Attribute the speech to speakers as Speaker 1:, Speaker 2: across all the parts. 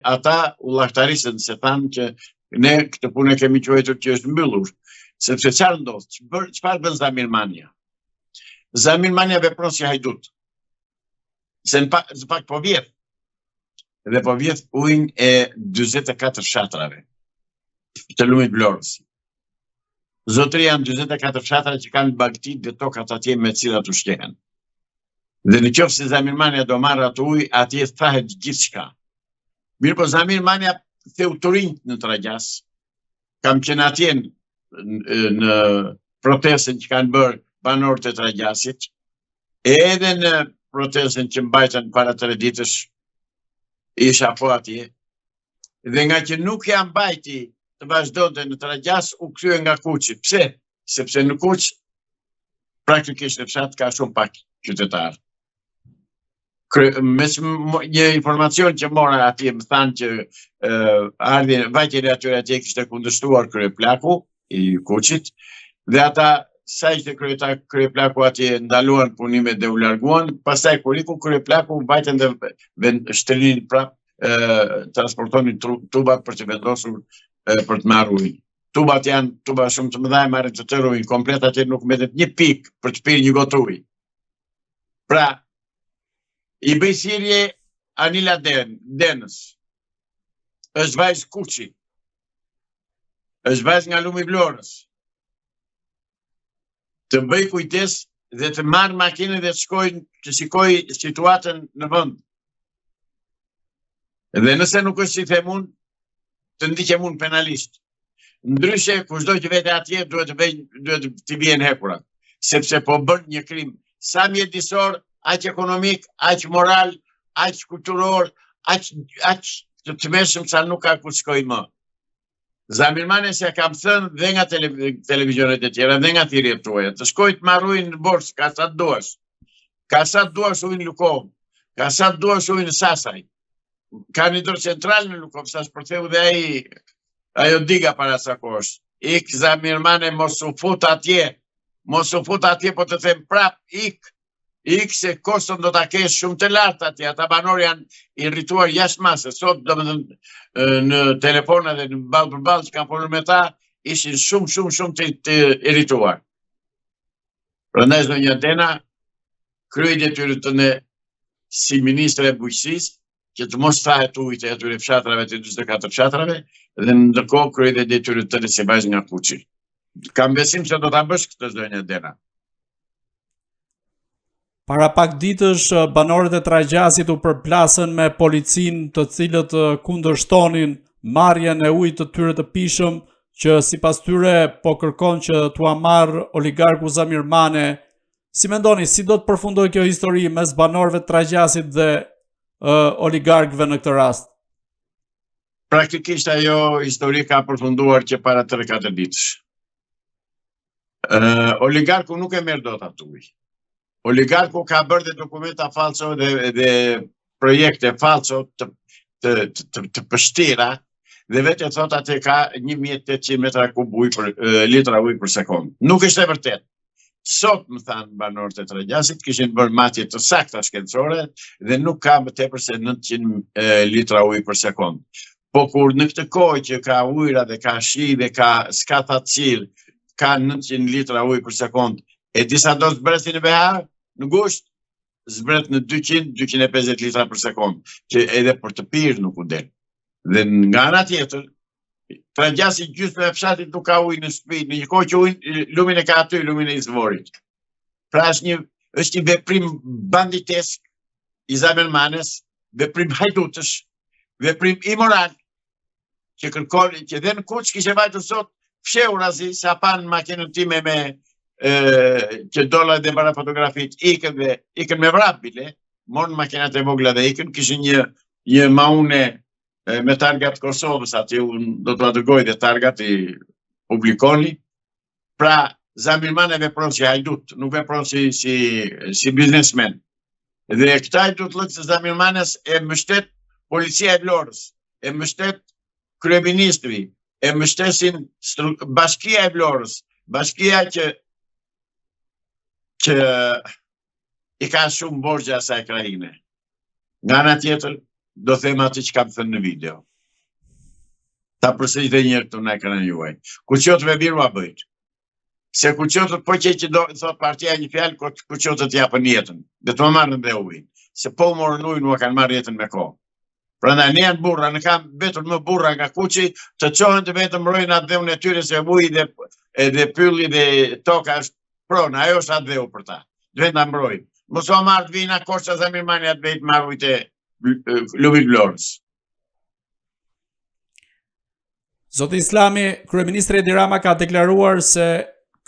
Speaker 1: ata ullaktarisën se thanë që ne këtë punë kemi quajtur që është mbyllur, sepse çfarë ndodh? Çfarë bën Zamir Mania? Zamir Mania vepron si hajdut. Se në pak po vjet. Dhe po vjet ujin e 44 fshatrave të lumit Vlorës. Zotëri janë 44 fshatra që kanë bagtit dhe tokat atje me cilat u shkehen. Dhe në qoftë se Zamir Mania do marrë atë ujë, atje thahet gjithçka. Mirë po Zamir Mania theu të rinjt në Tragjas, kam qenë atje në protestën që kanë bërë banorët e Tragjasit, edhe në protestën që mbajtën para 3 ditësh, isha po atje, dhe nga që nuk jam mbajti të vazhdonte në Tragjas, u kthye nga Kuçi. Pse? Sepse në Kuç, praktikisht në fshat ka shumë pak qytetarë. Një informacion që mora atje më thanë që vajtjen e atyre atje kishte kundërshtuar kryeplaku i Kuçit, dhe ata sa ishte kryeplaku atje ndaluan punimet dhe u larguan, pastaj kur iku kryeplaku vajtën dhe shtrinin prap transportonin tubat për të vendosur për të marrë ujë. Tubat janë tuba shumë të mëdha, marrin të tërë ujë komplet, atje nuk mbetet një pikë për të pirë një gotë ujë. Pra, i bëj thirrje Anila Denës, është vajzë Kuçi, është vajzë nga lumi Vlorës, të bëj kujdes dhe të marrë makinën dhe të shikoj situatën në vend. Dhe nëse nuk është si them unë, të ndiqem unë penalisht. Ndryshe, kushdo që vete atje, duhet të vijen hekurat, sepse po bën një krim sa mjedisor, aq ekonomik, aq moral, aq kulturor, aq të tmeshëm sa nuk ka ku shkoj më. Zamir Mania se kam thënë dhe nga televizionet e tjera, dhe nga thirrjet tuaja, të shkoj të marr ujin në Borës, ka sa të duash. Ka sa të duash ujin në Lukov, ka sa të duash ujin në Sasaj. Ka një hidrocentral në Lukov, sa shpërtheu dhe ajo diga para sa kohësh. Ik Zamir Mania mos u fut atje, po të them prap, ik se kostën do ta kesh shumë të lartë atje, ata banorë janë irrituar jashtë masës. Sot domethënë në telefon edhe në ballë për ballë që kanë folur me ta, ishin shumë të irrituar. Prandaj zonja Dena kryej detyrën tënde si ministre e bujqësisë, që të mos thahet ujit e atyre fshatrave të 24 fshatrave, dhe ndërkohë kryej dhe detyrën tënde si vajzë nga Kuçi. Kam besim se do ta bësh këtë zonja Dena.
Speaker 2: Para pak ditësh, banorët e Tragjasit u përplasën me policinë, të cilët kundërshtonin marrjen e ujit të tyre të pishëm, që sipas tyre po kërkon që t'ua marrë oligarku Zamir Mania. Si mendoni, si do të përfundojë kjo histori mes banorëve të Tragjasit dhe oligarkëve në këtë rast?
Speaker 1: Praktikisht ajo histori ka përfunduar që para 3-4 ditësh. Oligarku nuk e merr dot atë ujë. Oligarku ka bërë dhe dokumenta falso dhe projekte falso të pështira, dhe vetë thot atë ka 1800 metra kub litra ujë për sekond. Nuk është e vërtet. Sot më thanë banorët e Tragjasit kishin bërë matje të sakta shkencore dhe nuk ka më tepër se 900 litra ujë për sekond. Po kur në këtë kohë që ka ujëra dhe ka shi dhe s'ka thatësirë, ka 900 litra ujë për sekond, e disa do zbretin në behar, në gusht, zbret në 200-250 litra për sekond, që edhe për të pirë nuk u del. Dhe nga ana tjetër, Tragjasi gjysmë e fshatit nuk ka ujë në shtëpi, në një kohë që lumin e ka aty, lumin e izvorit. Pra është një veprim banditesk i Zamir Manias, veprim hajdutësh, veprim imoral, që kërkon, që dhe në Kuç kishe vajtur sot, fsheu razi, sa pan makinën time me që dolla dhe para fotografit, ikën me vrap bile, morën makinat e vogla dhe ikën, kishin një maune me targat Kosovës, aty unë do të dërgoj dhe targat i publikoni. Pra, Zamir Mania vepron si hajdut, nuk vepron si biznesmen. Dhe këtaj du të lëkë se Zamir Manias e mbështet policia e Vlorës, e mbështet kryeministri, e mbështesin bashkia e Vlorës, bashkia që i ka shumë borxhe asaj krahine. Nga ana tjetër, do them atë që kam thënë në video. Ta përsëritë një herë këtu në ekranin juaj. Kuqotëve birua bëjt. Se kuqotët po që do thot partia një fjalë, kuqotët japën jetën. Dhe të më marrën dhe ujin. Se po morën ujin, nuk kanë marrë jetën me kohë. Prandaj ne janë burra, ne kam vetur më burra nga kuqi, të qohen të vetëm mbrojnë atë dheun e tyre se uji dhe pylli dhe toka është pronë, ajo është atë dheu për ta. Duhet na mbrojnë. Mos u marrë të vina Koçta Zamirmani atë vetë marrë ujit e Lumit Vlorës.
Speaker 2: Zoti Islami, kryeministri Edi Rama ka deklaruar se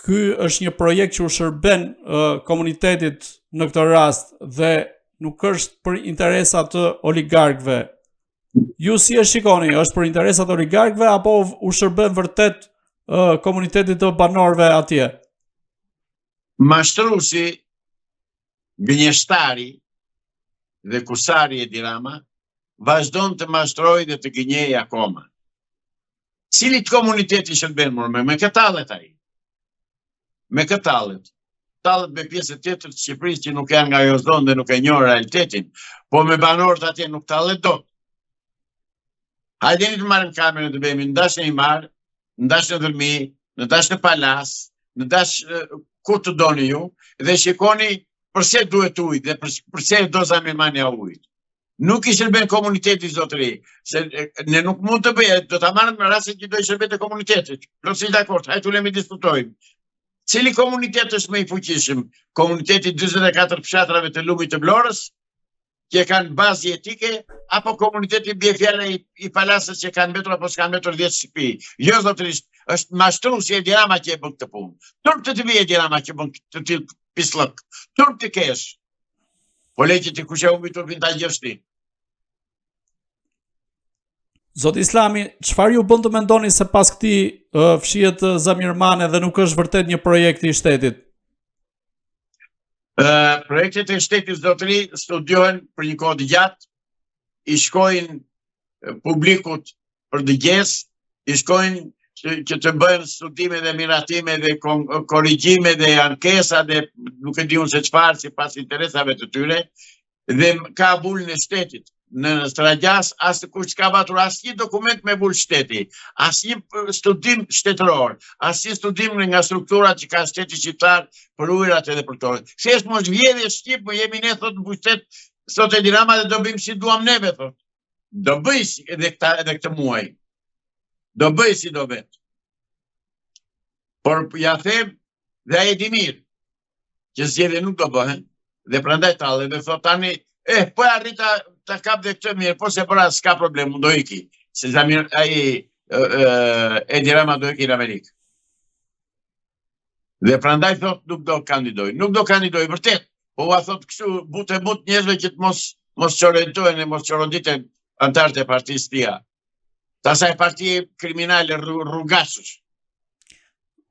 Speaker 2: ky është një projekt që u shërben komunitetit në këtë rast dhe nuk është për interesat të oligarkëve. Ju si e shikoni, është për interesat të oligarkëve apo u shërben vërtet komunitetit të banorëve atje?
Speaker 1: Mashtruesi, gënjeshtari dhe kusari Edi Rama vazhdon të mashtrojë dhe të gënjejë akoma. Cilit komuniteti shërben me këtallet ai? Me këtallet. Tallet me pjesë tjetër të Shqipërisë që nuk janë nga ajo zonë dhe nuk e njohin realitetin, po me banorët atje nuk tallet dot. Hajdeni të marrim kamerën të bëjmë në dash në Imar, në dash në Dërmi, në dash në Palas, në dash ku të doni ju, dhe shikoni përse duhet ujë dhe përse do Zamirmani ujë. Nuk i shërben komuniteti zotëri, se ne nuk mund të bëjë, do ta marrim në rastin që do i shërbet e komunitetit. Plotësisht dakord, hajde ulemi diskutojmë. Cili komunitet është më i fuqishëm? Komuniteti 44 fshatrave të Lumit të Vlorës, që kanë bazë jetike, apo komuniteti bie fjala i Palasës që kanë mbetur apo s'kanë mbetur 10 shtëpi? Jo zotërisht, është mashtruesi Edi Rama që e bën këtë punë. Turp të vi Edi Rama që bën të tillë pislok. Turp të kesh. Po leqë të kush e humbi turpin ta gjeshti.
Speaker 2: Zoti Islami, çfarë ju bën të mendoni se pas këtij fshihet Zamirmani dhe nuk është vërtet një projekt i shtetit?
Speaker 1: Projektet e shtetit zotëri studiohen për një kohë të gjatë, i shkojnë publikut për dëgjes, i shkojnë që të bëjnë studime dhe miratime dhe korrigjime dhe ankesa dhe nuk e di unë se çfarë sipas interesave të tyre, dhe ka bulën e shtetit. Në Stragjas, asë kush ka batur asnjë dokument me bulë shteti, asnjë studim shtetëror, asnjë studim nga strukturat që ka shteti shqiptar për ujërat edhe për këto. Thjesht mos vjedhje Shqip, po jemi ne thot në pushtet, thot Edi Rama dhe do bëjmë si duam neve thot. Do bëj edhe këtë muaj. Do bëj si do vet. Por ja them dhe ai di mirë që zgjedhje nuk do bëhen, dhe prandaj talle dhe thot tani po arrita ta kap dhe këtë mirë, po se para s'ka problem, do iki. Se Edi Rama do iki në Amerikë. Dhe prandaj thot nuk do kandidoj. Nuk do kandidoj vërtet. Po a thot kështu but njerëzve që të mos çorrentohen e mos çoronditen antarët e partisë tia. Ta saj parti kriminale rrugasësh.